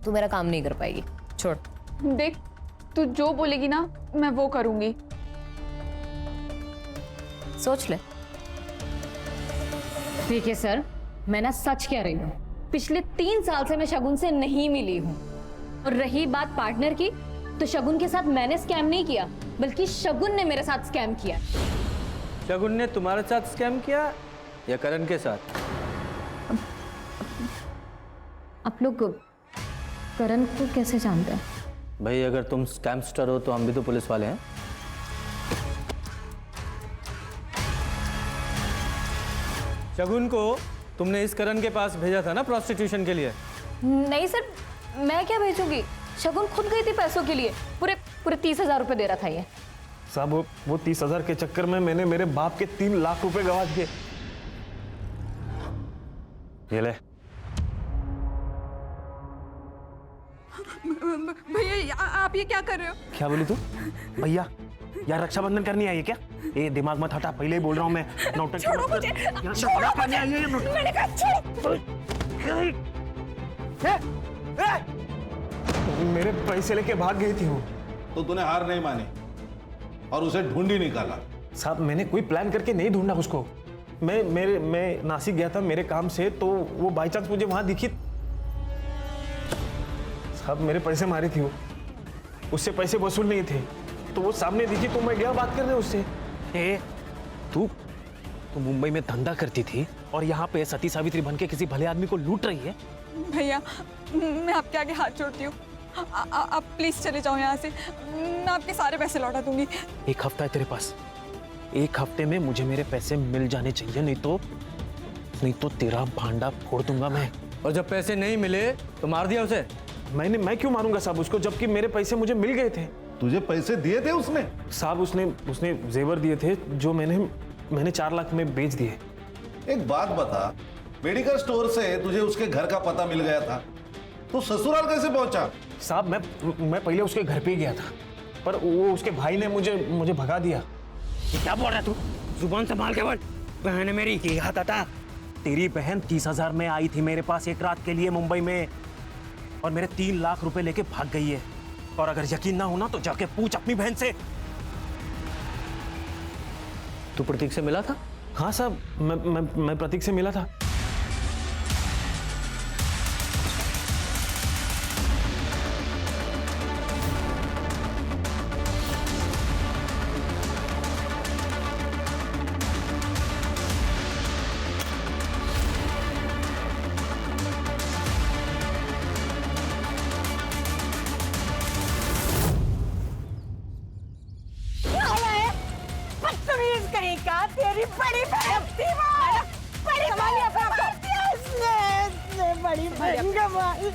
तू मेरा काम नहीं कर पाएगी, छोड़। देख, तू जो बोलेगी ना मैं वो करूंगी। सोच ले। देखिए सर, मैं ना सच कह रही हूँ, पिछले 3 साल से मैं शगुन से नहीं मिली हूँ। और रही बात पार्टनर की, तो शगुन के साथ मैंने स्कैम नहीं किया, बल्कि शगुन ने मेरे साथ स्कैम किया। शगुन ने तुम्हारे साथ स्कैम किया या करण के साथ? आप लोग करण को कैसे जानते हैं? भाई अगर तुम स्कैमस्टर हो तो हम भी तो पुलिस वाले हैं। शगुन को तुमने इस करण के पास भेजा था ना प्रोस्टिट्यूशन के लिए? नहीं सर, मैं क्या भेजूंगी, शगुन खुद गई थी पैसों के लिए, पूरे 30,000 रुपए दे रहा था ये। साहब वो 30,000 के चक्कर में मैंने मेरे बाप के 3 लाख रुपए गवा दिए। ये ले। भैया आप ये क्या कर रहे हो? क्या बोली तू? भैया यार रक्षाबंधन करनी आई है क्या? ये दिमाग मत हटा, पहले ही बोल रहा हूँ मैं। नौटंकी छोड़ो मत कर। मुझे, यार, छोड़ो क्या करने आई है ये मुझे, नौटंकी? मैंने कहा छोड़ो। मेरे पैसे लेके भाग गई थी वो। तो तूने हार नहीं मानी और उसे ढूंढ ही निकाला। साहब मैंने कोई प्लान करके नहीं ढूंढा उसको। मैं नासिक गया था मेरे काम से, तो वो बाई चांस मुझे वहां दिखी। साहब मेरे पैसे मारे थी वो, उससे पैसे वसूल नहीं थे तो वो सामने दिखी तो मैं गया बात करने उससे। ए, तू मुंबई में धंधा करती थी और यहाँ पे सती सावित्री बन के किसी भले आदमी को लूट रही है। भैया मैं आपके आगे हाथ जोड़ती हूँ, आप प्लीज चले जाओ यहाँ से, मैं आपके सारे पैसे लौटा दूंगी। 1 हफ्ता है तेरे पास, 1 हफ्ते में मुझे मेरे पैसे मिल जाने चाहिए, नहीं तो तेरा भांडा फोड़ दूंगा मैं। और जब पैसे नहीं मिले तो मार दिया उसे? मैं क्यों मारूंगा साहब उसको, जबकि मेरे पैसे मुझे मिल गए थे। तुझे पैसे दिए थे उसने? साहब उसने जेवर दिए थे जो मैंने 4 लाख में बेच दिए। एक बात बता, मेडिकल स्टोर से तुझे उसके घर का पता मिल गया था, तो ससुराल कैसे पहुंचा? साहब मैं पहले उसके घर पे ही गया था, पर वो उसके भाई ने मुझे भगा दिया। ये क्या बोल रहा है तू? जुबान संभाल के बोल। बहन है मेरी, क्या था? तेरी बहन 30,000 में आई थी मेरे पास एक रात के लिए मुंबई में, और मेरे 3 लाख रुपए लेके भाग गई है। और अगर यकीन ना होना तो जाके पूछ अपनी बहन से। तू प्रतीक से मिला था? हाँ साहब, मैं प्रतीक से मिला था। कहीं का तेरी बड़ी बहन थी वो, बड़ी बड़ी बहन का माल।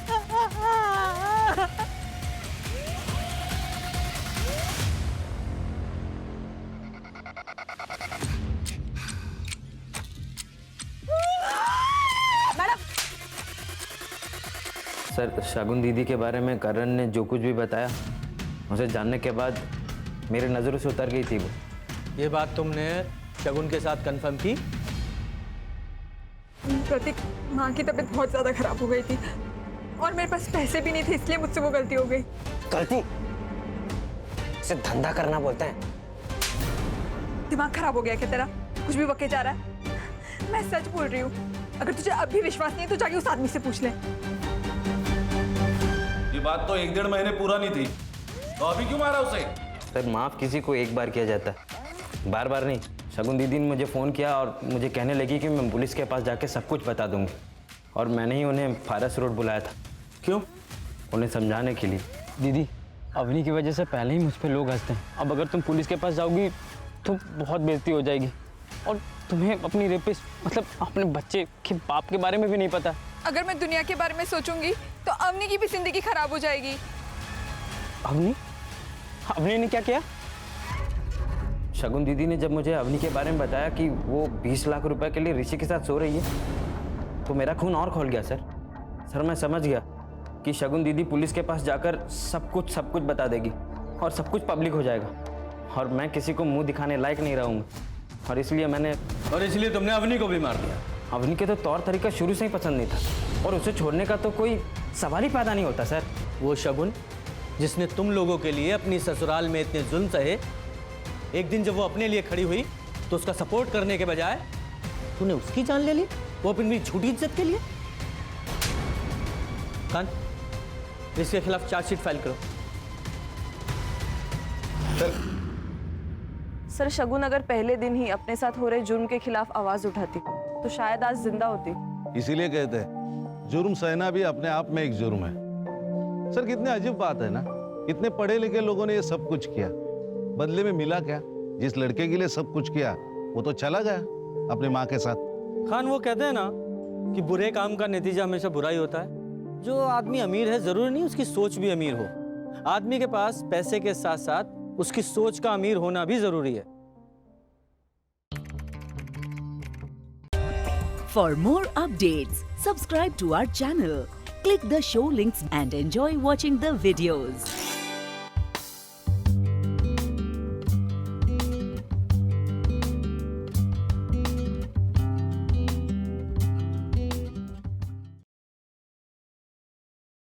सर, शगुन दीदी के बारे में करण ने जो कुछ भी बताया, उसे जानने के बाद मेरी नज़रों से उतर गई थी वो। ये बात तुमने शगुन के साथ कंफर्म की? प्रतीक, माँ की तबीयत बहुत ज्यादा खराब हो गई थी और मेरे पास पैसे भी नहीं थे, इसलिए मुझसे वो गलती हो गई। गलती? इसे धंधा करना बोलते हैं। दिमाग खराब हो गया क्या तेरा? कुछ भी बके जा रहा है। मैं सच बोल रही हूँ, अगर तुझे अब भी विश्वास नहीं है तो जाके उस आदमी से पूछ ले। ये बात तो 1-1.5 महीने पूरा नहीं थी, तो अभी क्यों मारा उसे? सर, माफ़ किसी को एक बार किया जाता है, बार बार नहीं। शगुन दीदी ने मुझे फ़ोन किया और मुझे कहने लगी कि मैं पुलिस के पास जाके सब कुछ बता दूंगी, और मैंने ही उन्हें फारस रोड बुलाया था। क्यों? उन्हें समझाने के लिए। दीदी, अवनी की वजह से पहले ही मुझ पे लोग हंसते हैं, अब अगर तुम पुलिस के पास जाओगी तो बहुत बेइज्जती हो जाएगी, और तुम्हें अपनी रेपिस्ट मतलब अपने बच्चे के बाप के बारे में भी नहीं पता। अगर मैं दुनिया के बारे में सोचूंगी तो अवनी की भी जिंदगी खराब हो जाएगी। अवनी ने क्या किया? शगुन दीदी ने जब मुझे अवनी के बारे में बताया कि वो 20 लाख रुपए के लिए ऋषि के साथ सो रही है, तो मेरा खून और खोल गया सर। मैं समझ गया कि शगुन दीदी पुलिस के पास जाकर सब कुछ बता देगी और सब कुछ पब्लिक हो जाएगा, और मैं किसी को मुंह दिखाने लायक नहीं रहूँगा, और इसलिए तुमने अवनी को भी मार दिया। अवनी के तो तौर तरीका शुरू से ही पसंद नहीं था, और उसे छोड़ने का तो कोई सवाल ही पैदा नहीं होता सर। वो शगुन जिसने तुम लोगों के लिए अपनी ससुराल में इतने जुल्म सहे, एक दिन जब वो अपने लिए खड़ी हुई तो उसका सपोर्ट करने के बजाय तूने उसकी जान ले ली, वो अपनी झूठी इज्जत के लिए। खान, इसके खिलाफ चार्जशीट फाइल करो। सर, शगुन अगर पहले दिन ही अपने साथ हो रहे जुर्म के खिलाफ आवाज उठाती तो शायद आज जिंदा होती। इसीलिए कहते हैं जुर्म सहना भी अपने आप में एक जुर्म है। सर, कितने अजीब बात है ना, इतने पढ़े लिखे लोगों ने ये सब कुछ किया, बदले में मिला क्या? जिस लड़के के लिए सब कुछ किया वो तो चला गया अपनी माँ के साथ। खान, वो कहते हैं ना कि बुरे काम का नतीजा हमेशा बुरा ही होता है। जो आदमी अमीर है जरूरी नहीं उसकी सोच भी अमीर हो। आदमी के पास पैसे के साथ साथ उसकी सोच का अमीर होना भी जरूरी है। For more updates, subscribe to our channel, click the show links and enjoy watching the videos.